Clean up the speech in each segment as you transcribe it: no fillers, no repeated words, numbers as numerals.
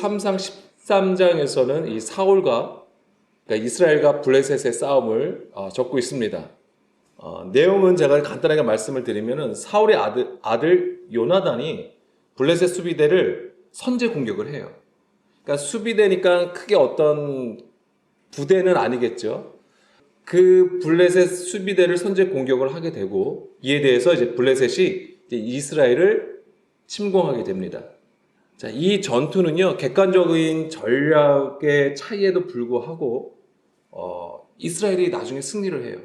3상 13장에서는 이 사울과 그러니까 이스라엘과 블레셋의 싸움을 적고 있습니다. 내용은 제가 간단하게 말씀을 드리면은 사울의 아들 요나단이 블레셋 수비대를 선제 공격을 해요. 그러니까 수비대니까 크게 어떤 부대는 아니겠죠. 그 블레셋 수비대를 선제 공격을 하게 되고 이에 대해서 이제 블레셋이 이제 이스라엘을 침공하게 됩니다. 자, 이 전투는요, 객관적인 전략의 차이에도 불구하고 이스라엘이 나중에 승리를 해요.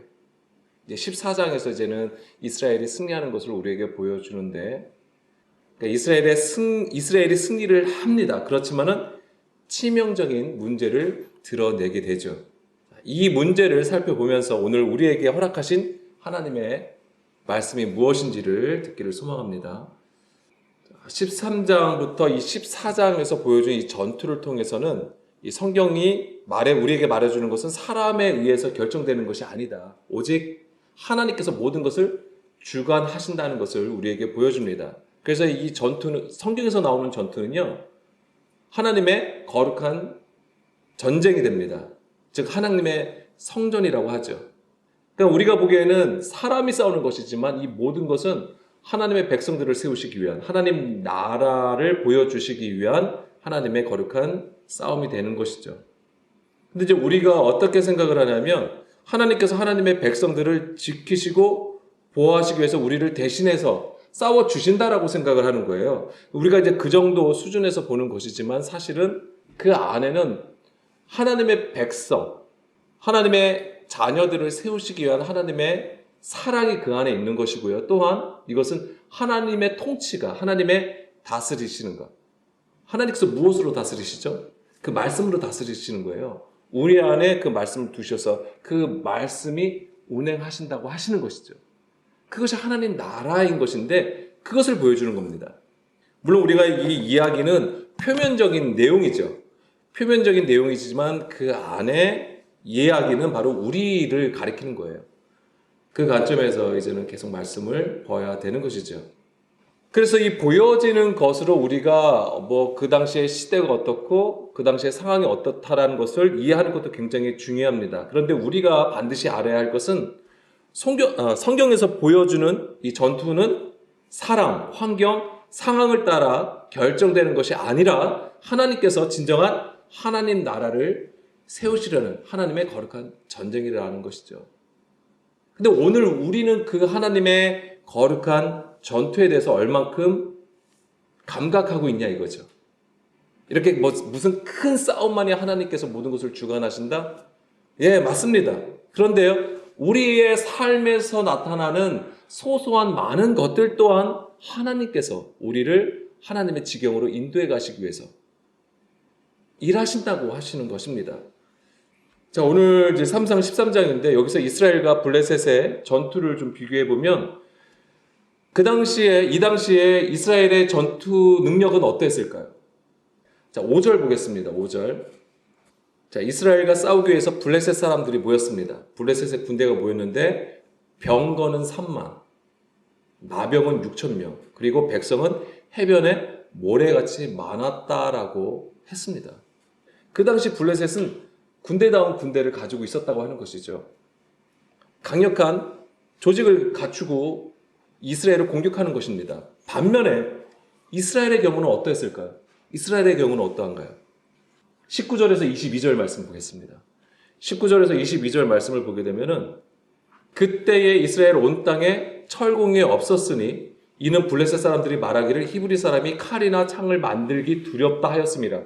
이제 14장에서 이제는 이스라엘이 승리하는 것을 우리에게 보여주는데, 그러니까 이스라엘이 승리를 합니다. 그렇지만은 치명적인 문제를 드러내게 되죠. 이 문제를 살펴보면서 오늘 우리에게 허락하신 하나님의 말씀이 무엇인지를 듣기를 소망합니다. 13장부터 이 14장에서 보여준 이 전투를 통해서는 이 성경이 우리에게 말해주는 것은 사람에 의해서 결정되는 것이 아니다. 오직 하나님께서 모든 것을 주관하신다는 것을 우리에게 보여줍니다. 그래서 이 전투는, 성경에서 나오는 전투는요, 하나님의 거룩한 전쟁이 됩니다. 즉 하나님의 성전이라고 하죠. 그러니까 우리가 보기에는 사람이 싸우는 것이지만 이 모든 것은 하나님의 백성들을 세우시기 위한, 하나님 나라를 보여주시기 위한 하나님의 거룩한 싸움이 되는 것이죠. 근데 이제 우리가 어떻게 생각을 하냐면 하나님께서 하나님의 백성들을 지키시고 보호하시기 위해서 우리를 대신해서 싸워주신다라고 생각을 하는 거예요. 우리가 이제 그 정도 수준에서 보는 것이지만 사실은 그 안에는 하나님의 백성, 하나님의 자녀들을 세우시기 위한 하나님의 사랑이 그 안에 있는 것이고요. 또한 이것은 하나님의 통치가, 하나님의 다스리시는 것. 하나님께서 무엇으로 다스리시죠? 그 말씀으로 다스리시는 거예요. 우리 안에 그 말씀을 두셔서 그 말씀이 운행하신다고 하시는 것이죠. 그것이 하나님 나라인 것인데 그것을 보여주는 겁니다. 물론 우리가 이 이야기는 표면적인 내용이죠. 표면적인 내용이지만 그 안에 이야기는 바로 우리를 가리키는 거예요. 그 관점에서 이제는 계속 말씀을 봐야 되는 것이죠. 그래서 이 보여지는 것으로 우리가 그 당시의 시대가 어떻고 그 당시의 상황이 어떻다라는 것을 이해하는 것도 굉장히 중요합니다. 그런데 우리가 반드시 알아야 할 것은 성경에서 보여주는 이 전투는 사람, 환경, 상황을 따라 결정되는 것이 아니라 하나님께서 진정한 하나님 나라를 세우시려는 하나님의 거룩한 전쟁이라는 것이죠. 근데 오늘 우리는 그 하나님의 거룩한 전투에 대해서 얼만큼 감각하고 있냐 이거죠. 이렇게 무슨 큰 싸움만이 하나님께서 모든 것을 주관하신다? 예, 맞습니다. 그런데요, 우리의 삶에서 나타나는 소소한 많은 것들 또한 하나님께서 우리를 하나님의 지경으로 인도해 가시기 위해서 일하신다고 하시는 것입니다. 자, 오늘 이제 3상 13장인데 여기서 이스라엘과 블레셋의 전투를 좀 비교해 보면 이 당시에 이스라엘의 전투 능력은 어땠을까요? 자, 5절 보겠습니다. 5절. 자, 이스라엘과 싸우기 위해서 블레셋 사람들이 모였습니다. 블레셋의 군대가 모였는데 병거는 3만, 나병은 6,000명, 그리고 백성은 해변에 모래같이 많았다라고 했습니다. 그 당시 블레셋은 군대다운 군대를 가지고 있었다고 하는 것이죠. 강력한 조직을 갖추고 이스라엘을 공격하는 것입니다. 반면에 이스라엘의 경우는 어떠했을까요? 이스라엘의 경우는 어떠한가요? 19절에서 22절 말씀 보겠습니다. 19절에서 22절 말씀을 보게 되면은 그때에 이스라엘 온 땅에 철공이 없었으니 이는 블레셋 사람들이 말하기를 히브리 사람이 칼이나 창을 만들기 두렵다 하였습니다.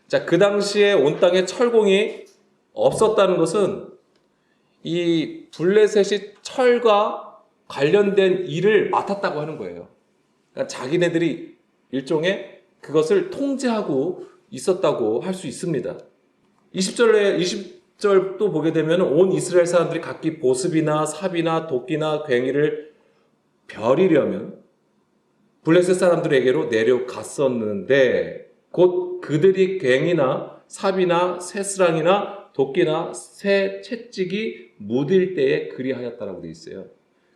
자, 그 당시에 온 땅에 철공이 없었다는 것은 이 블레셋이 철과 관련된 일을 맡았다고 하는 거예요. 그러니까 자기네들이 일종의 그것을 통제하고 있었다고 할 수 있습니다. 20절 또 보게 되면 온 이스라엘 사람들이 각기 보습이나 삽이나 도끼나 괭이를 벼리려면 블레셋 사람들에게로 내려갔었는데 곧 그들이 괭이나 삽이나 새스랑이나 도끼나 새 채찍이 무딜 때에 그리하였다라고 되어 있어요.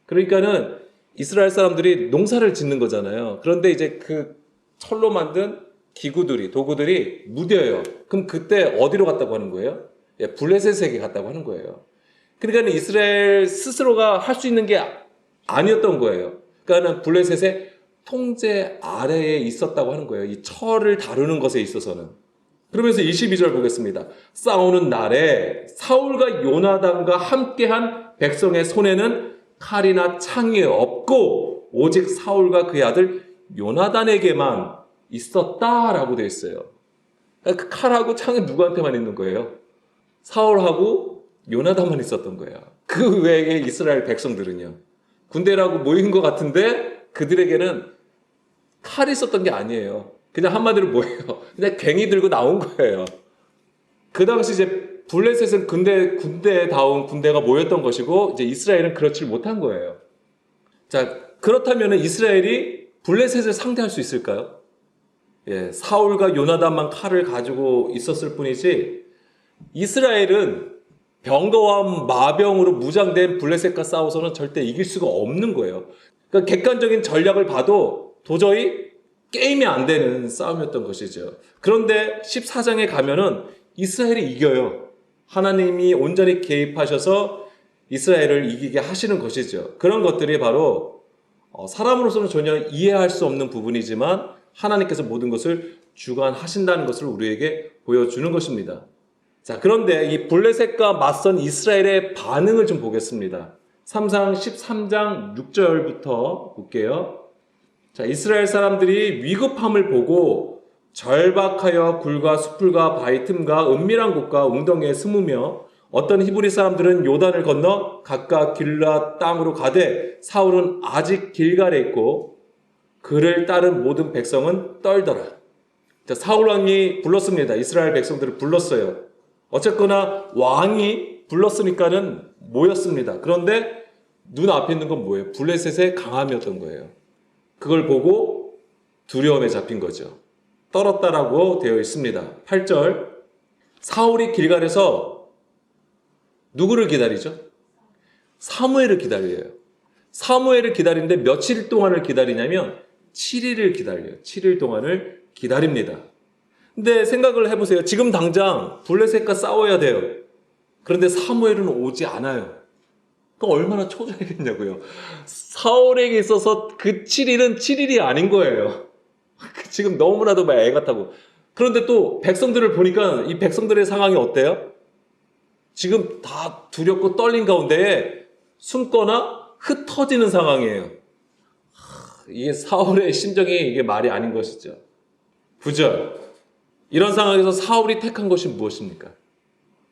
그러니까는 이스라엘 사람들이 농사를 짓는 거잖아요. 그런데 이제 그 철로 만든 도구들이 무뎌요. 그럼 그때 어디로 갔다고 하는 거예요? 예, 블레셋에게 갔다고 하는 거예요. 그러니까 이스라엘 스스로가 할 수 있는 게 아니었던 거예요. 그러니까 블레셋의 통제 아래에 있었다고 하는 거예요. 이 철을 다루는 것에 있어서는. 그러면서 22절 보겠습니다. 싸우는 날에 사울과 요나단과 함께한 백성의 손에는 칼이나 창이 없고 오직 사울과 그의 아들 요나단에게만 있었다라고 되어 있어요. 그 칼하고 창이 누구한테만 있는 거예요? 사울하고 요나단만 있었던 거예요. 그 외에 이스라엘 백성들은요. 군대라고 모인 것 같은데 그들에게는 칼이 있었던 게 아니에요. 그냥 한마디로 뭐예요? 그냥 괭이 들고 나온 거예요. 그 당시 이제 블레셋은 군대다운 군대가 모였던 것이고 이제 이스라엘은 그렇지 못한 거예요. 자, 그렇다면 이스라엘이 블레셋을 상대할 수 있을까요? 예, 사울과 요나단만 칼을 가지고 있었을 뿐이지 이스라엘은 병거와 마병으로 무장된 블레셋과 싸워서는 절대 이길 수가 없는 거예요. 그러니까 객관적인 전략을 봐도 도저히 게임이 안 되는 싸움이었던 것이죠. 그런데 14장에 가면은 이스라엘이 이겨요. 하나님이 온전히 개입하셔서 이스라엘을 이기게 하시는 것이죠. 그런 것들이 바로 사람으로서는 전혀 이해할 수 없는 부분이지만 하나님께서 모든 것을 주관하신다는 것을 우리에게 보여주는 것입니다. 자, 그런데 이 블레셋과 맞선 이스라엘의 반응을 좀 보겠습니다. 13장 6절부터 볼게요. 자, 이스라엘 사람들이 위급함을 보고 절박하여 굴과 숲풀과 바위 틈과 은밀한 곳과 웅덩이에 숨으며 어떤 히브리 사람들은 요단을 건너 각각 길라 땅으로 가되 사울은 아직 길갈에 있고 그를 따른 모든 백성은 떨더라. 자, 사울 왕이 불렀습니다. 이스라엘 백성들을 불렀어요. 어쨌거나 왕이 불렀으니까는 모였습니다. 그런데 눈앞에 있는 건 뭐예요? 블레셋의 강함이었던 거예요. 그걸 보고 두려움에 잡힌 거죠. 떨었다라고 되어 있습니다. 8절 사울이 길갈에서 누구를 기다리죠? 사무엘을 기다려요. 사무엘을 기다리는데 며칠 동안을 기다리냐면 7일을 기다려요. 7일 동안을 기다립니다. 근데 생각을 해보세요. 지금 당장 블레셋과 싸워야 돼요. 그런데 사무엘은 오지 않아요. 그럼 얼마나 초조했겠냐고요. 사울에게 있어서 그 7일은 7일이 아닌 거예요. 지금 너무나도 애 같다고. 그런데 또 백성들을 보니까 이 백성들의 상황이 어때요? 지금 다 두렵고 떨린 가운데 숨거나 흩어지는 상황이에요. 이게 사울의 심정이 이게 말이 아닌 것이죠. 9절. 이런 상황에서 사울이 택한 것이 무엇입니까?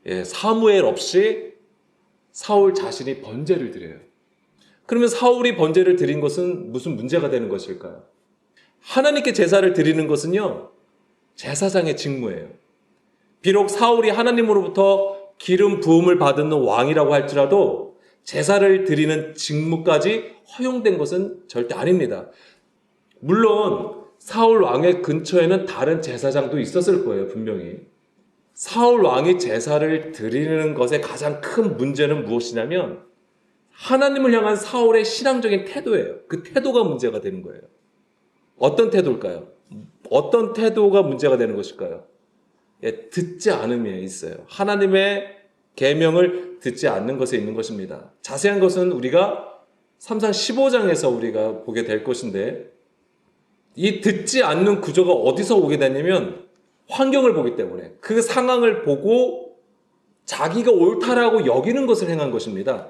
예, 사무엘 없이 사울 자신이 번제를 드려요. 그러면 사울이 번제를 드린 것은 무슨 문제가 되는 것일까요? 하나님께 제사를 드리는 것은요, 제사장의 직무예요. 비록 사울이 하나님으로부터 기름 부음을 받는 왕이라고 할지라도 제사를 드리는 직무까지 허용된 것은 절대 아닙니다. 물론 사울 왕의 근처에는 다른 제사장도 있었을 거예요, 분명히. 사울 왕이 제사를 드리는 것의 가장 큰 문제는 무엇이냐면 하나님을 향한 사울의 신앙적인 태도예요. 그 태도가 문제가 되는 거예요. 어떤 태도일까요? 어떤 태도가 문제가 되는 것일까요? 예, 듣지 않음에 있어요. 하나님의 계명을 듣지 않는 것에 있는 것입니다. 자세한 것은 우리가 3장 15장에서 우리가 보게 될 것인데 이 듣지 않는 구조가 어디서 오게 되냐면 환경을 보기 때문에 그 상황을 보고 자기가 옳다라고 여기는 것을 행한 것입니다.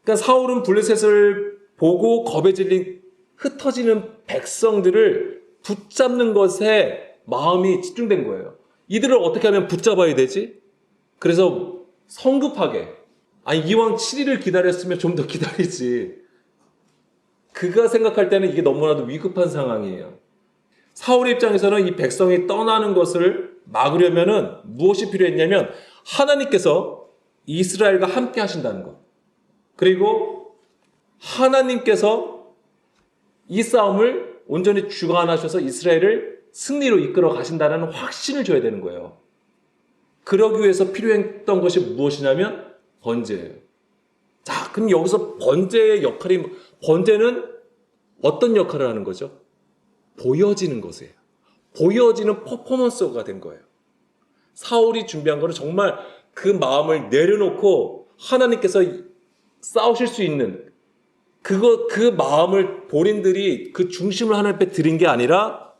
그러니까 사울은 블레셋을 보고 겁에 질린 흩어지는 백성들을 붙잡는 것에 마음이 집중된 거예요. 이들을 어떻게 하면 붙잡아야 되지? 그래서 성급하게 이왕 7일을 기다렸으면 좀 더 기다리지. 그가 생각할 때는 이게 너무나도 위급한 상황이에요. 사울의 입장에서는 이 백성이 떠나는 것을 막으려면은 무엇이 필요했냐면 하나님께서 이스라엘과 함께 하신다는 것. 그리고 하나님께서 이 싸움을 온전히 주관하셔서 이스라엘을 승리로 이끌어 가신다는 확신을 줘야 되는 거예요. 그러기 위해서 필요했던 것이 무엇이냐면 번제예요. 자, 그럼 여기서 번제의 번제는 어떤 역할을 하는 거죠? 보여지는 것이에요. 보여지는 퍼포먼스가 된 거예요. 사울이 준비한 거는 정말 그 마음을 내려놓고 하나님께서 싸우실 수 있는 그 마음을 본인들이 그 중심을 하나님 앞에 드린 게 아니라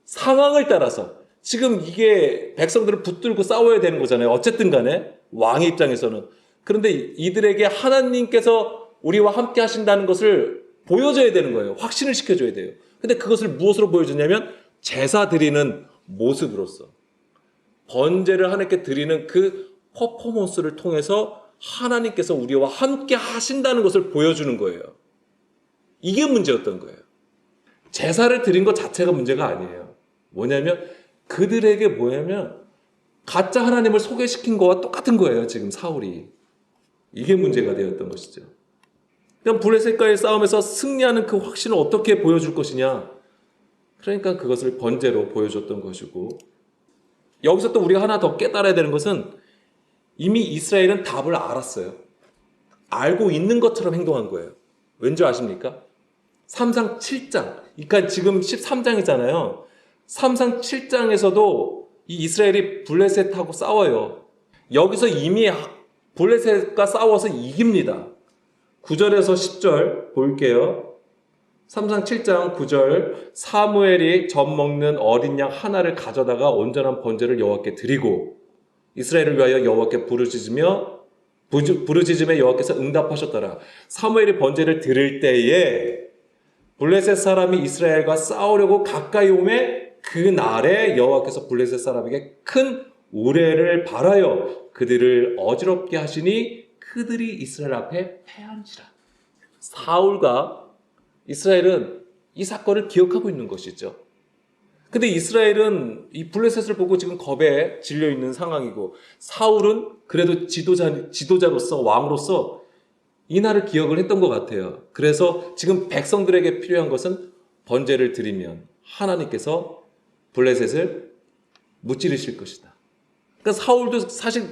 상황을 따라서 지금 이게 백성들을 붙들고 싸워야 되는 거잖아요. 어쨌든 간에 왕의 입장에서는. 그런데 이들에게 하나님께서 우리와 함께 하신다는 것을 보여줘야 되는 거예요. 확신을 시켜줘야 돼요. 근데 그것을 무엇으로 보여줬냐면 제사 드리는 모습으로서 번제를 하나님께 드리는 그 퍼포먼스를 통해서 하나님께서 우리와 함께 하신다는 것을 보여주는 거예요. 이게 문제였던 거예요. 제사를 드린 것 자체가 문제가 아니에요. 뭐냐면 그들에게 뭐냐면 가짜 하나님을 소개시킨 거와 똑같은 거예요. 지금 사울이. 이게 문제가 되었던 것이죠. 그럼 블레셋과의 싸움에서 승리하는 그 확신을 어떻게 보여줄 것이냐. 그러니까 그것을 번제로 보여줬던 것이고, 여기서 또 우리가 하나 더 깨달아야 되는 것은 이미 이스라엘은 답을 알았어요. 알고 있는 것처럼 행동한 거예요. 왠지 아십니까? 3상 7장, 그러니까 지금 13장이잖아요. 3상 7장에서도 이 이스라엘이 블레셋하고 싸워요. 여기서 이미 블레셋과 싸워서 이깁니다. 9절에서 10절 볼게요. 3상 7장 9절 사무엘이 젖 먹는 어린 양 하나를 가져다가 온전한 번제를 여호와께 드리고 이스라엘을 위하여 여호와께 부르짖음에 여호와께서 응답하셨더라. 사무엘이 번제를 드릴 때에 블레셋 사람이 이스라엘과 싸우려고 가까이 오매 그 날에 여호와께서 블레셋 사람에게 큰 우레를 발하여 그들을 어지럽게 하시니 그들이 이스라엘 앞에 패한지라. 사울과 이스라엘은 이 사건을 기억하고 있는 것이죠. 근데 이스라엘은 이 블레셋을 보고 지금 겁에 질려 있는 상황이고 사울은 그래도 지도자로서 왕으로서 이 날을 기억을 했던 것 같아요. 그래서 지금 백성들에게 필요한 것은 번제를 드리면 하나님께서 블레셋을 무찌르실 것이다. 그러니까 사울도 사실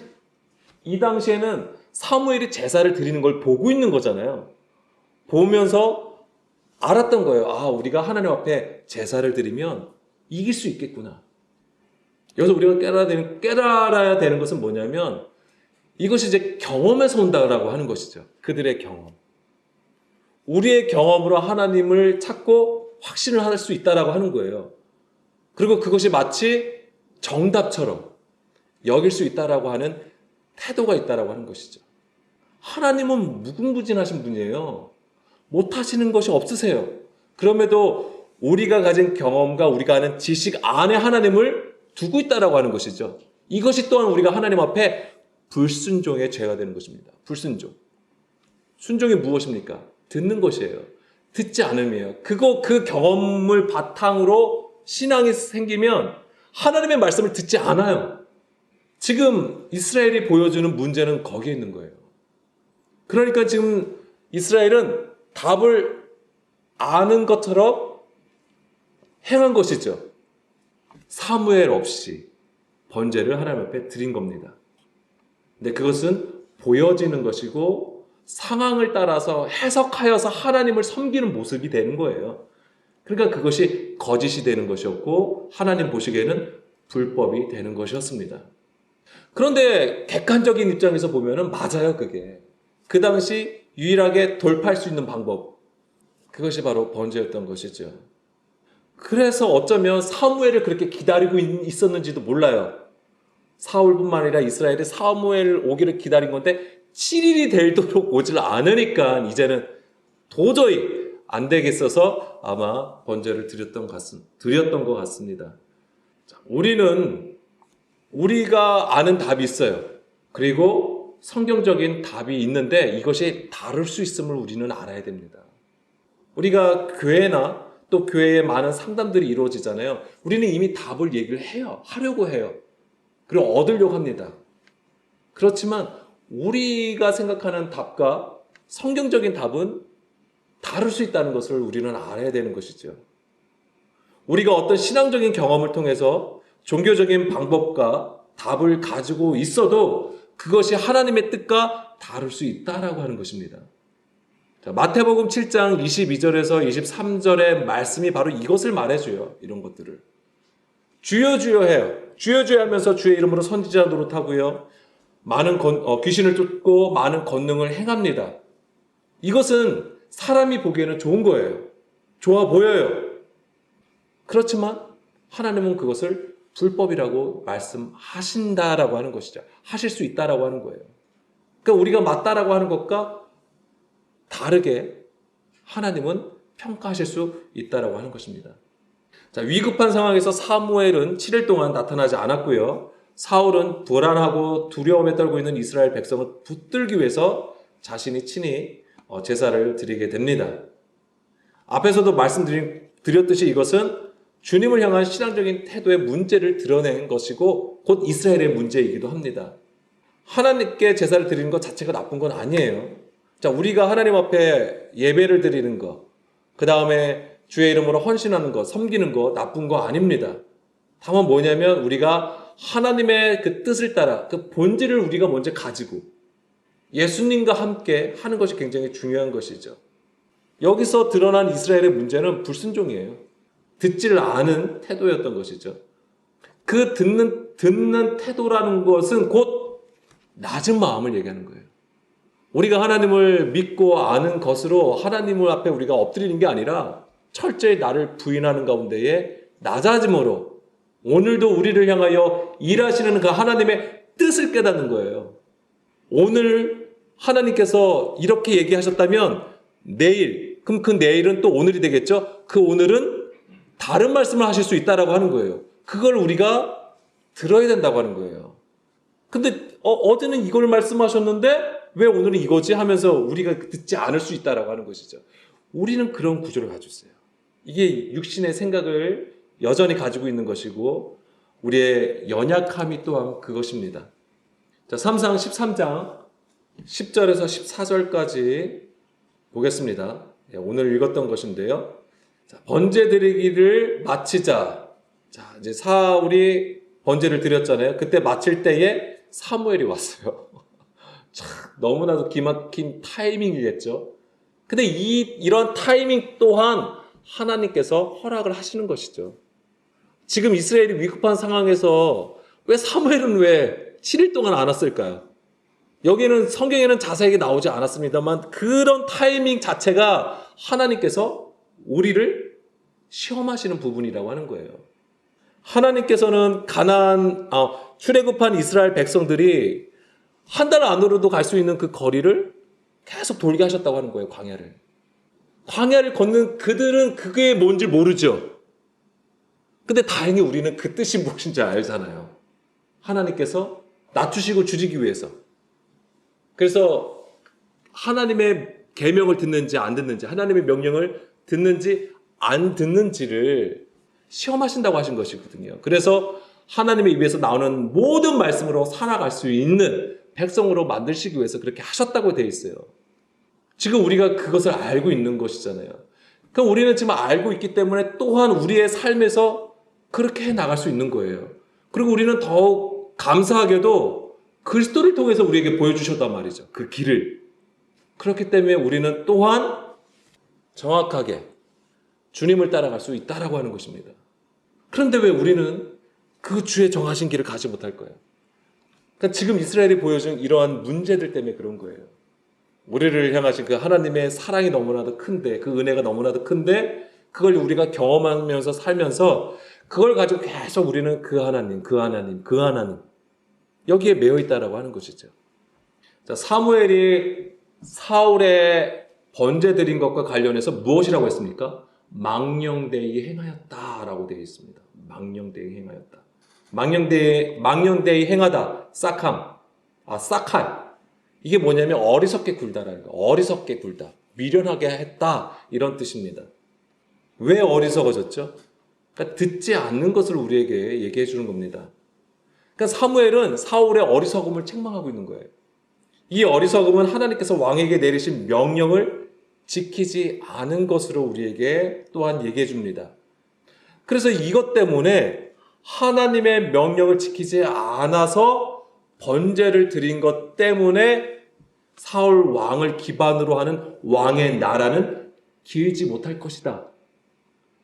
이 당시에는 사무엘이 제사를 드리는 걸 보고 있는 거잖아요. 보면서 알았던 거예요. 아, 우리가 하나님 앞에 제사를 드리면 이길 수 있겠구나. 여기서 우리가 깨달아야 되는 것은 뭐냐면 이것이 이제 경험에서 온다라고 하는 것이죠. 그들의 경험. 우리의 경험으로 하나님을 찾고 확신을 할 수 있다라고 하는 거예요. 그리고 그것이 마치 정답처럼 여길 수 있다라고 하는 태도가 있다라고 하는 것이죠. 하나님은 무궁무진하신 분이에요. 못하시는 것이 없으세요. 그럼에도 우리가 가진 경험과 우리가 아는 지식 안에 하나님을 두고 있다라고 하는 것이죠. 이것이 또한 우리가 하나님 앞에 불순종의 죄가 되는 것입니다. 불순종. 순종이 무엇입니까? 듣는 것이에요. 듣지 않음이에요. 그 경험을 바탕으로 신앙이 생기면 하나님의 말씀을 듣지 않아요. 지금 이스라엘이 보여주는 문제는 거기에 있는 거예요. 그러니까 지금 이스라엘은 답을 아는 것처럼 행한 것이죠. 사무엘 없이 번제를 하나님 앞에 드린 겁니다. 근데 그것은 보여지는 것이고 상황을 따라서 해석하여서 하나님을 섬기는 모습이 되는 거예요. 그러니까 그것이 거짓이 되는 것이었고 하나님 보시기에는 불법이 되는 것이었습니다. 그런데 객관적인 입장에서 보면은 맞아요, 그게. 그 당시 유일하게 돌파할 수 있는 방법, 그것이 바로 번제였던 것이죠. 그래서 어쩌면 사무엘을 그렇게 기다리고 있었는지도 몰라요. 사울뿐만 아니라 이스라엘이 사무엘 오기를 기다린 건데 7일이 되도록 오질 않으니까 이제는 도저히 안 되겠어서 아마 번제를 드렸던 것 같습니다. 우리는 우리가 아는 답이 있어요. 그리고 성경적인 답이 있는데 이것이 다를 수 있음을 우리는 알아야 됩니다. 우리가 교회나 또 교회에 많은 상담들이 이루어지잖아요. 우리는 이미 답을 얘기를 하려고 해요. 그리고 얻으려고 합니다. 그렇지만 우리가 생각하는 답과 성경적인 답은 다를 수 있다는 것을 우리는 알아야 되는 것이죠. 우리가 어떤 신앙적인 경험을 통해서 종교적인 방법과 답을 가지고 있어도 그것이 하나님의 뜻과 다를 수 있다라고 하는 것입니다. 자, 마태복음 7장 22절에서 23절의 말씀이 바로 이것을 말해줘요. 이런 것들을. 주여 주여 해요. 주여 주여 하면서 주의 이름으로 선지자 노릇하고요. 많은 귀신을 쫓고 많은 권능을 행합니다. 이것은 사람이 보기에는 좋은 거예요. 좋아 보여요. 그렇지만 하나님은 그것을 불법이라고 말씀하신다라고 하는 것이죠. 하실 수 있다라고 하는 거예요. 그러니까 우리가 맞다라고 하는 것과 다르게 하나님은 평가하실 수 있다라고 하는 것입니다. 자, 위급한 상황에서 사무엘은 7일 동안 나타나지 않았고요. 사울은 불안하고 두려움에 떨고 있는 이스라엘 백성을 붙들기 위해서 자신이 친히 제사를 드리게 됩니다. 앞에서도 말씀드렸듯이 이것은 주님을 향한 신앙적인 태도의 문제를 드러낸 것이고 곧 이스라엘의 문제이기도 합니다. 하나님께 제사를 드리는 것 자체가 나쁜 건 아니에요. 자, 우리가 하나님 앞에 예배를 드리는 것, 그 다음에 주의 이름으로 헌신하는 것, 섬기는 것 나쁜 거 아닙니다. 다만 뭐냐면 우리가 하나님의 그 뜻을 따라 그 본질을 우리가 먼저 가지고 예수님과 함께 하는 것이 굉장히 중요한 것이죠. 여기서 드러난 이스라엘의 문제는 불순종이에요. 듣지를 않은 태도였던 것이죠. 그 듣는 태도라는 것은 곧 낮은 마음을 얘기하는 거예요. 우리가 하나님을 믿고 아는 것으로 하나님을 앞에 우리가 엎드리는 게 아니라 철저히 나를 부인하는 가운데에 낮아짐으로 오늘도 우리를 향하여 일하시는 그 하나님의 뜻을 깨닫는 거예요. 오늘 하나님께서 이렇게 얘기하셨다면 내일, 그럼 그 내일은 또 오늘이 되겠죠? 그 오늘은 다른 말씀을 하실 수 있다라고 하는 거예요. 그걸 우리가 들어야 된다고 하는 거예요. 근데 어제는 이걸 말씀하셨는데 왜 오늘은 이거지 하면서 우리가 듣지 않을 수 있다라고 하는 것이죠. 우리는 그런 구조를 가지고 있어요. 이게 육신의 생각을 여전히 가지고 있는 것이고 우리의 연약함이 또한 그것입니다. 자, 삼상 13장 10절에서 14절까지 보겠습니다. 오늘 읽었던 것인데요. 자, 번제 드리기를 마치자. 자, 이제 사울이 번제를 드렸잖아요. 그때 마칠 때에 사무엘이 왔어요. 참 너무나도 기막힌 타이밍이겠죠. 근데 이런 타이밍 또한 하나님께서 허락을 하시는 것이죠. 지금 이스라엘이 위급한 상황에서 왜 사무엘은 왜 7일 동안 안 왔을까요? 여기는 성경에는 자세하게 나오지 않았습니다만 그런 타이밍 자체가 하나님께서 우리를 시험하시는 부분이라고 하는 거예요. 하나님께서는 출애굽한 이스라엘 백성들이 한 달 안으로도 갈 수 있는 그 거리를 계속 돌게 하셨다고 하는 거예요. 광야를 걷는 그들은 그게 뭔지 모르죠. 근데 다행히 우리는 그 뜻이 무엇인지 알잖아요. 하나님께서 낮추시고 주시기 위해서. 그래서 하나님의 계명을 듣는지 안 듣는지, 하나님의 명령을 듣는지 안 듣는지를 시험하신다고 하신 것이거든요. 그래서 하나님의 입에서 나오는 모든 말씀으로 살아갈 수 있는 백성으로 만드시기 위해서 그렇게 하셨다고 되어 있어요. 지금 우리가 그것을 알고 있는 것이잖아요. 그럼 우리는 지금 알고 있기 때문에 또한 우리의 삶에서 그렇게 해 나갈 수 있는 거예요. 그리고 우리는 더욱 감사하게도 그리스도를 통해서 우리에게 보여주셨단 말이죠. 그 길을. 그렇기 때문에 우리는 또한 정확하게 주님을 따라갈 수 있다라고 하는 것입니다. 그런데 왜 우리는 그 주의 정하신 길을 가지 못할 거예요? 그러니까 지금 이스라엘이 보여준 이러한 문제들 때문에 그런 거예요. 우리를 향하신 그 하나님의 사랑이 너무나도 큰데, 그 은혜가 너무나도 큰데, 그걸 우리가 경험하면서 살면서 그걸 가지고 계속 우리는 그 하나님, 여기에 매여 있다라고 하는 것이죠. 자, 사무엘이 사울의 번제 드린 것과 관련해서 무엇이라고 했습니까? 망령되이 행하였다라고 되어 있습니다. 망령되이 행하였다. 망령되이 행하다. 싹할. 이게 뭐냐면 어리석게 굴다라는 거. 어리석게 굴다. 미련하게 했다. 이런 뜻입니다. 왜 어리석어졌죠? 그러니까 듣지 않는 것을 우리에게 얘기해 주는 겁니다. 그러니까 사무엘은 사울의 어리석음을 책망하고 있는 거예요. 이 어리석음은 하나님께서 왕에게 내리신 명령을 지키지 않은 것으로 우리에게 또한 얘기해 줍니다. 그래서 이것 때문에 하나님의 명령을 지키지 않아서 번제를 드린 것 때문에 사울 왕을 기반으로 하는 왕의 나라는 길지 못할 것이다.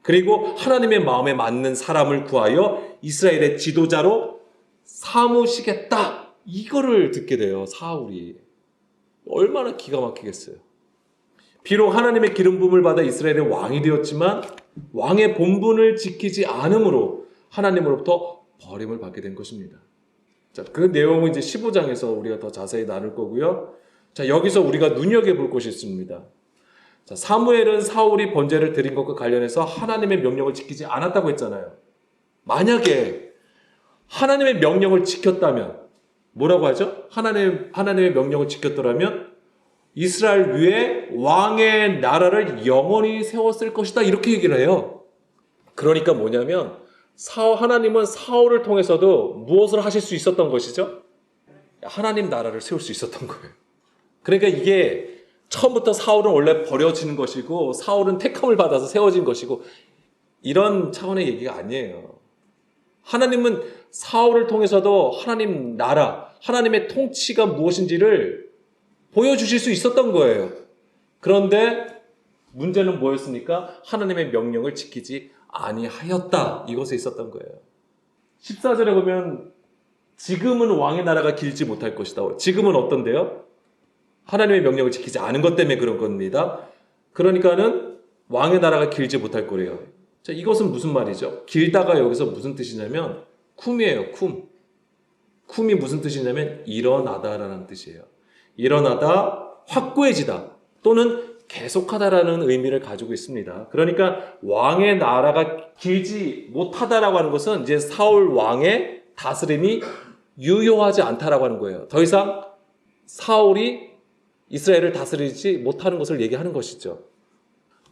그리고 하나님의 마음에 맞는 사람을 구하여 이스라엘의 지도자로 삼으시겠다. 이거를 듣게 돼요. 사울이. 얼마나 기가 막히겠어요. 비록 하나님의 기름 부음을 받아 이스라엘의 왕이 되었지만 왕의 본분을 지키지 않음으로 하나님으로부터 버림을 받게 된 것입니다. 자, 그 내용은 이제 15장에서 우리가 더 자세히 나눌 거고요. 자, 여기서 우리가 눈여겨볼 것이 있습니다. 자, 사무엘은 사울이 번제를 드린 것과 관련해서 하나님의 명령을 지키지 않았다고 했잖아요. 만약에 하나님의 명령을 지켰다면 뭐라고 하죠? 하나님의 명령을 지켰더라면 이스라엘 위에 왕의 나라를 영원히 세웠을 것이다. 이렇게 얘기를 해요. 그러니까 뭐냐면 하나님은 사울을 통해서도 무엇을 하실 수 있었던 것이죠? 하나님 나라를 세울 수 있었던 거예요. 그러니까 이게 처음부터 사울은 원래 버려지는 것이고 사울은 택함을 받아서 세워진 것이고 이런 차원의 얘기가 아니에요. 하나님은 사울을 통해서도 하나님 나라, 하나님의 통치가 무엇인지를 보여주실 수 있었던 거예요. 그런데 문제는 뭐였습니까? 하나님의 명령을 지키지 아니하였다. 이것에 있었던 거예요. 14절에 보면 지금은 왕의 나라가 길지 못할 것이다. 지금은 어떤데요? 하나님의 명령을 지키지 않은 것 때문에 그런 겁니다. 그러니까는 왕의 나라가 길지 못할 거래요. 자, 이것은 무슨 말이죠? 길다가 여기서 무슨 뜻이냐면 쿰이에요. 쿰이 무슨 뜻이냐면 일어나다라는 뜻이에요. 일어나다, 확고해지다 또는 계속하다라는 의미를 가지고 있습니다. 그러니까 왕의 나라가 길지 못하다라고 하는 것은 이제 사울 왕의 다스림이 유효하지 않다라고 하는 거예요. 더 이상 사울이 이스라엘을 다스리지 못하는 것을 얘기하는 것이죠.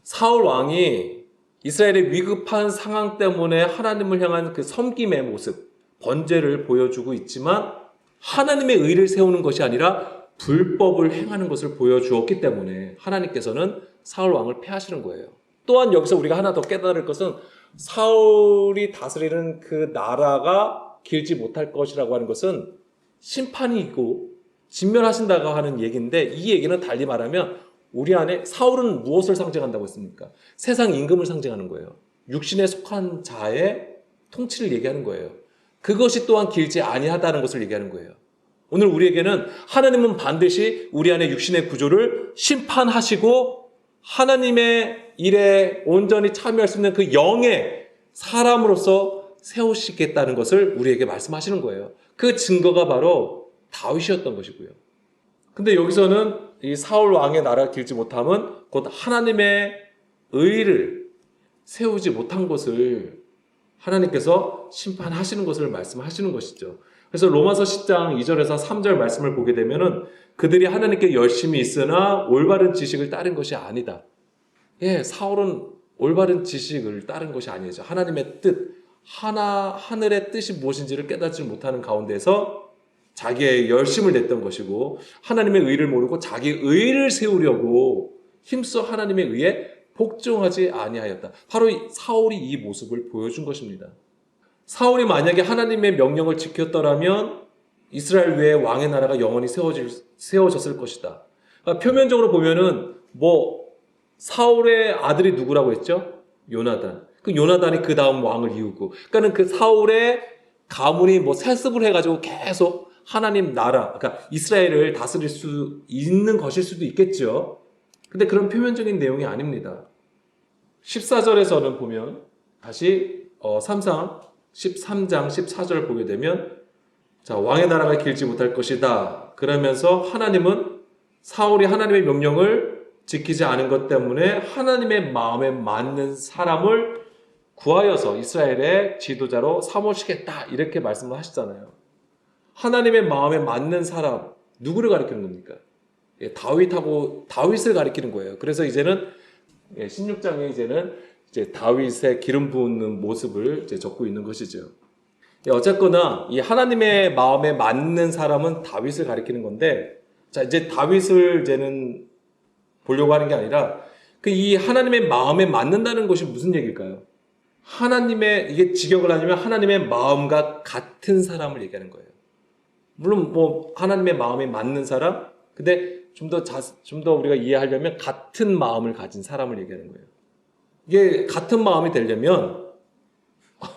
사울 왕이 이스라엘의 위급한 상황 때문에 하나님을 향한 그 섬김의 모습, 번제를 보여주고 있지만 하나님의 의를 세우는 것이 아니라 불법을 행하는 것을 보여주었기 때문에 하나님께서는 사울 왕을 패하시는 거예요. 또한 여기서 우리가 하나 더 깨달을 것은 사울이 다스리는 그 나라가 길지 못할 것이라고 하는 것은 심판이 있고 진멸하신다고 하는 얘기인데 이 얘기는 달리 말하면 우리 안에 사울은 무엇을 상징한다고 했습니까? 세상 임금을 상징하는 거예요. 육신에 속한 자의 통치를 얘기하는 거예요. 그것이 또한 길지 아니하다는 것을 얘기하는 거예요. 오늘 우리에게는 하나님은 반드시 우리 안에 육신의 구조를 심판하시고 하나님의 일에 온전히 참여할 수 있는 그 영의 사람으로서 세우시겠다는 것을 우리에게 말씀하시는 거예요. 그 증거가 바로 다윗이었던 것이고요. 근데 여기서는 이 사울 왕의 나라가 길지 못함은 곧 하나님의 의를 세우지 못한 것을 하나님께서 심판하시는 것을 말씀하시는 것이죠. 그래서 로마서 10장 2절에서 3절 말씀을 보게 되면은 그들이 하나님께 열심히 있으나 올바른 지식을 따른 것이 아니다. 예, 사울은 올바른 지식을 따른 것이 아니죠. 하나님의 뜻, 하늘의 뜻이 무엇인지를 깨닫지 못하는 가운데서 자기의 열심을 냈던 것이고 하나님의 의를 모르고 자기 의를 세우려고 힘써 하나님의 의에 복종하지 아니하였다. 바로 사울이 이 모습을 보여준 것입니다. 사울이 만약에 하나님의 명령을 지켰더라면 이스라엘 위에 왕의 나라가 영원히 세워졌을 것이다. 그러니까 표면적으로 보면은 사울의 아들이 누구라고 했죠? 요나단. 그 요나단이 그 다음 왕을 이루고, 그러니까는 그 사울의 가문이 세습을 해가지고 계속 하나님 나라, 그러니까 이스라엘을 다스릴 수 있는 것일 수도 있겠죠. 근데 그런 표면적인 내용이 아닙니다. 14절에서는 보면 다시 13장 14절 보게 되면 자, 왕의 나라가 길지 못할 것이다. 그러면서 하나님은 사울이 하나님의 명령을 지키지 않은 것 때문에 하나님의 마음에 맞는 사람을 구하여서 이스라엘의 지도자로 삼으시겠다. 이렇게 말씀을 하시잖아요. 하나님의 마음에 맞는 사람, 누구를 가리키는 겁니까? 다윗을 가리키는 거예요. 그래서 이제는 16장에 이제 다윗의 기름 부은 모습을 이제 적고 있는 것이죠. 어쨌거나 이 하나님의 마음에 맞는 사람은 다윗을 가리키는 건데, 자, 이제 다윗을 이제는 보려고 하는 게 아니라 이 하나님의 마음에 맞는다는 것이 무슨 얘기일까요? 이게 직역을 하면 하나님의 마음과 같은 사람을 얘기하는 거예요. 물론 하나님의 마음에 맞는 사람, 근데 좀 더 우리가 이해하려면 같은 마음을 가진 사람을 얘기하는 거예요. 이게 같은 마음이 되려면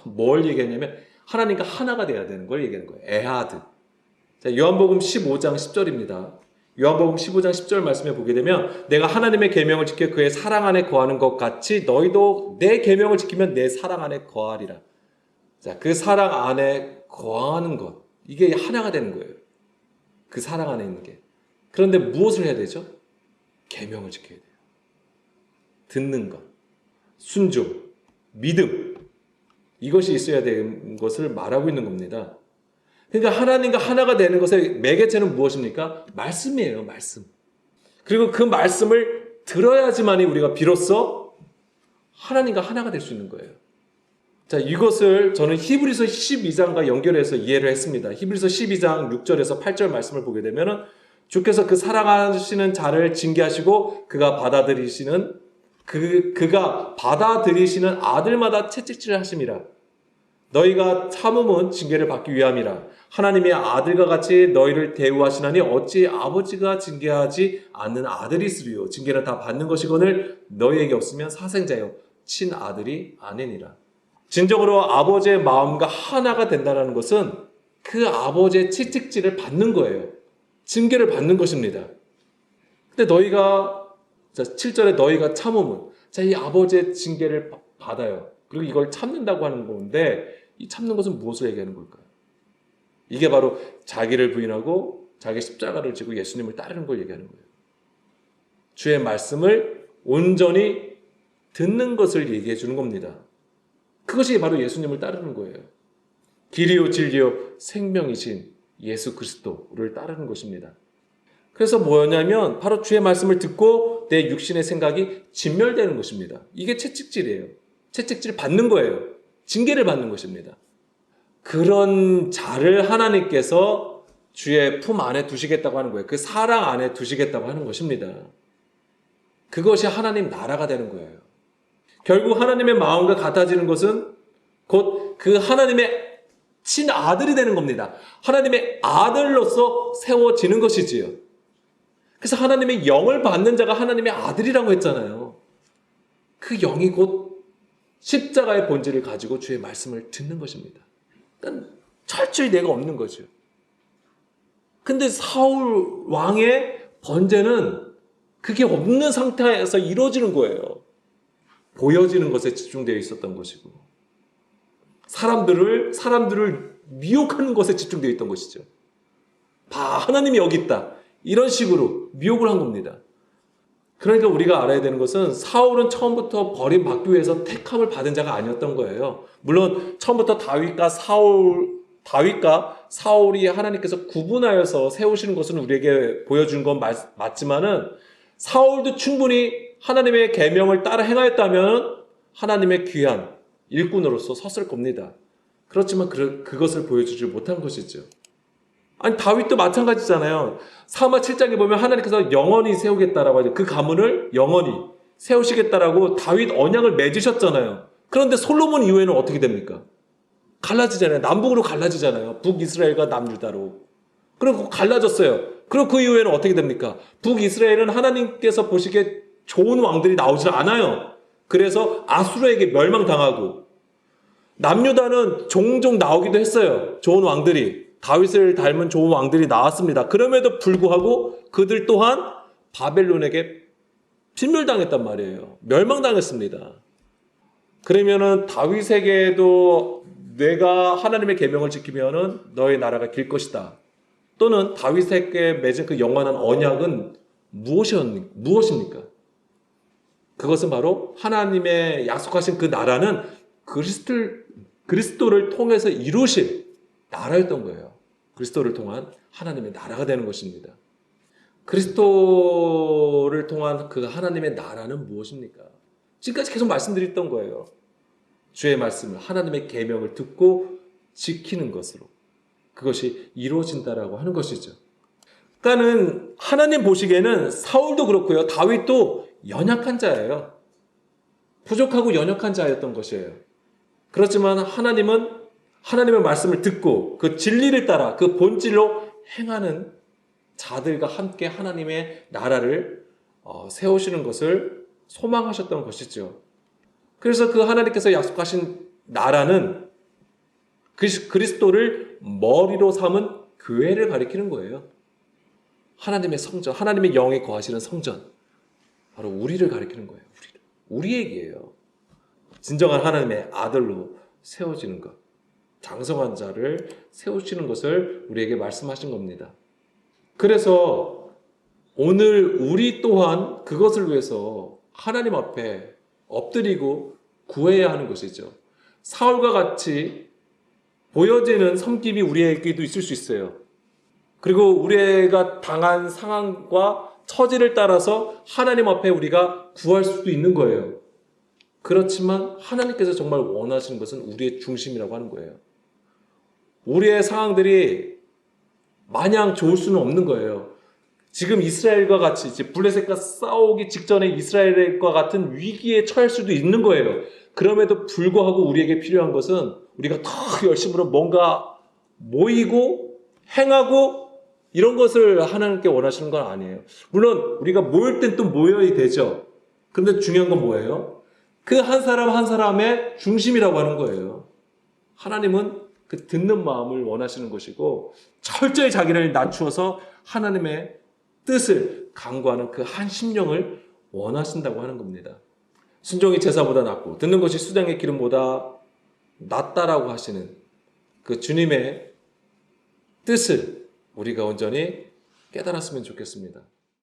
뭘 얘기했냐면 하나님과 하나가 돼야 되는 걸 얘기하는 거예요. 에하드. 자, 요한복음 15장 10절입니다. 요한복음 15장 10절 말씀에 보게 되면 내가 하나님의 계명을 지켜 그의 사랑 안에 거하는 것 같이 너희도 내 계명을 지키면 내 사랑 안에 거하리라. 자, 그 사랑 안에 거하는 것. 이게 하나가 되는 거예요. 그 사랑 안에 있는 게. 그런데 무엇을 해야 되죠? 계명을 지켜야 돼요. 듣는 것, 순종, 믿음. 이것이 있어야 되는 것을 말하고 있는 겁니다. 그러니까 하나님과 하나가 되는 것의 매개체는 무엇입니까? 말씀이에요, 말씀. 그리고 그 말씀을 들어야지만이 우리가 비로소 하나님과 하나가 될 수 있는 거예요. 자, 이것을 저는 히브리서 12장과 연결해서 이해를 했습니다. 히브리서 12장 6절에서 8절 말씀을 보게 되면은 주께서 그 사랑하시는 자를 징계하시고 그가 받아들이시는 아들마다 채찍질을 하심이라. 너희가 참음은 징계를 받기 위함이라. 하나님의 아들과 같이 너희를 대우하시나니 어찌 아버지가 징계하지 않는 아들이 있으리요. 징계는 다 받는 것이거늘 너희에게 없으면 사생자요 친아들이 아니니라. 진정으로 아버지의 마음과 하나가 된다는 것은 그 아버지의 채찍질을 받는 거예요. 징계를 받는 것입니다. 근데 너희가 7절에 너희가 참음은 이 아버지의 징계를 받아요. 그리고 이걸 참는다고 하는 건데 이 참는 것은 무엇을 얘기하는 걸까요? 이게 바로 자기를 부인하고 자기 십자가를 지고 예수님을 따르는 걸 얘기하는 거예요. 주의 말씀을 온전히 듣는 것을 얘기해 주는 겁니다. 그것이 바로 예수님을 따르는 거예요. 길이요 진리요 생명이신 예수 그리스도를 따르는 것입니다. 그래서 뭐였냐면 바로 주의 말씀을 듣고 내 육신의 생각이 진멸되는 것입니다. 이게 채찍질이에요. 채찍질 받는 거예요. 징계를 받는 것입니다. 그런 자를 하나님께서 주의 품 안에 두시겠다고 하는 거예요. 그 사랑 안에 두시겠다고 하는 것입니다. 그것이 하나님 나라가 되는 거예요. 결국 하나님의 마음과 같아지는 것은 곧 그 하나님의 친아들이 되는 겁니다. 하나님의 아들로서 세워지는 것이지요. 그래서 하나님의 영을 받는 자가 하나님의 아들이라고 했잖아요. 그 영이 곧 십자가의 본질을 가지고 주의 말씀을 듣는 것입니다. 그러니까 철저히 내가 없는 거죠. 근데 사울 왕의 번제는 그게 없는 상태에서 이루어지는 거예요. 보여지는 것에 집중되어 있었던 것이고 사람들을 미혹하는 것에 집중되어 있던 것이죠. 하나님이 여기 있다. 이런 식으로 미혹을 한 겁니다. 그러니까 우리가 알아야 되는 것은 사울은 처음부터 버림받기 위해서 택함을 받은 자가 아니었던 거예요. 물론 처음부터 다윗과 사울이 하나님께서 구분하여서 세우시는 것은 우리에게 보여준 건 맞지만은 사울도 충분히 하나님의 계명을 따라 행하였다면 하나님의 귀한 일꾼으로서 섰을 겁니다. 그렇지만 그것을 보여주지 못한 것이죠. 아니 다윗도 마찬가지잖아요. 사무엘 7장에 보면 하나님께서 영원히 세우겠다라고 하죠. 그 가문을 영원히 세우시겠다라고 다윗 언약을 맺으셨잖아요. 그런데 솔로몬 이후에는 어떻게 됩니까? 갈라지잖아요. 남북으로 갈라지잖아요. 북이스라엘과 남유다로. 그리고 갈라졌어요. 그리고 그 이후에는 어떻게 됩니까? 북이스라엘은 하나님께서 보시기에 좋은 왕들이 나오지 않아요. 그래서 아수르에게 멸망당하고 남유다는 종종 나오기도 했어요. 좋은 왕들이. 다윗을 닮은 좋은 왕들이 나왔습니다. 그럼에도 불구하고 그들 또한 바벨론에게 진멸당했단 말이에요. 멸망당했습니다. 그러면은 다윗에게도 내가 하나님의 계명을 지키면은 너의 나라가 길 것이다. 또는 다윗에게 맺은 그 영원한 언약은 무엇입니까? 그것은 바로 하나님의 약속하신 그 나라는 그리스도를 통해서 이루실 나라였던 거예요. 그리스도를 통한 하나님의 나라가 되는 것입니다. 그리스도를 통한 그 하나님의 나라는 무엇입니까? 지금까지 계속 말씀드렸던 거예요. 주의 말씀을, 하나님의 계명을 듣고 지키는 것으로 그것이 이루어진다라고 하는 것이죠. 그러니까는 하나님 보시기에는 사울도 그렇고요. 다윗도 연약한 자예요. 부족하고 연약한 자였던 것이에요. 그렇지만 하나님은 하나님의 말씀을 듣고 그 진리를 따라 그 본질로 행하는 자들과 함께 하나님의 나라를 세우시는 것을 소망하셨던 것이죠. 그래서 그 하나님께서 약속하신 나라는 그리스도를 머리로 삼은 교회를 가리키는 거예요. 하나님의 성전, 하나님의 영이 거하시는 성전, 바로 우리를 가리키는 거예요. 우리 얘기예요. 진정한 하나님의 아들로 세워지는 것, 장성한 자를 세우시는 것을 우리에게 말씀하신 겁니다. 그래서 오늘 우리 또한 그것을 위해서 하나님 앞에 엎드리고 구해야 하는 것이죠. 사울과 같이 보여지는 섬김이 우리에게도 있을 수 있어요. 그리고 우리가 당한 상황과 처지를 따라서 하나님 앞에 우리가 구할 수도 있는 거예요. 그렇지만 하나님께서 정말 원하시는 것은 우리의 중심이라고 하는 거예요. 우리의 상황들이 마냥 좋을 수는 없는 거예요. 지금 이스라엘과 같이 이제 블레셋과 싸우기 직전에 이스라엘과 같은 위기에 처할 수도 있는 거예요. 그럼에도 불구하고 우리에게 필요한 것은 우리가 더 열심으로 뭔가 모이고 행하고 이런 것을 하나님께 원하시는 건 아니에요. 물론 우리가 모일 땐 또 모여야 되죠. 그런데 중요한 건 뭐예요? 그 한 사람 한 사람의 중심이라고 하는 거예요. 하나님은 그 듣는 마음을 원하시는 것이고 철저히 자기를 낮추어서 하나님의 뜻을 강구하는 그 한 심령을 원하신다고 하는 겁니다. 순종이 제사보다 낫고 듣는 것이 수장의 기름보다 낫다라고 하시는 그 주님의 뜻을 우리가 온전히 깨달았으면 좋겠습니다.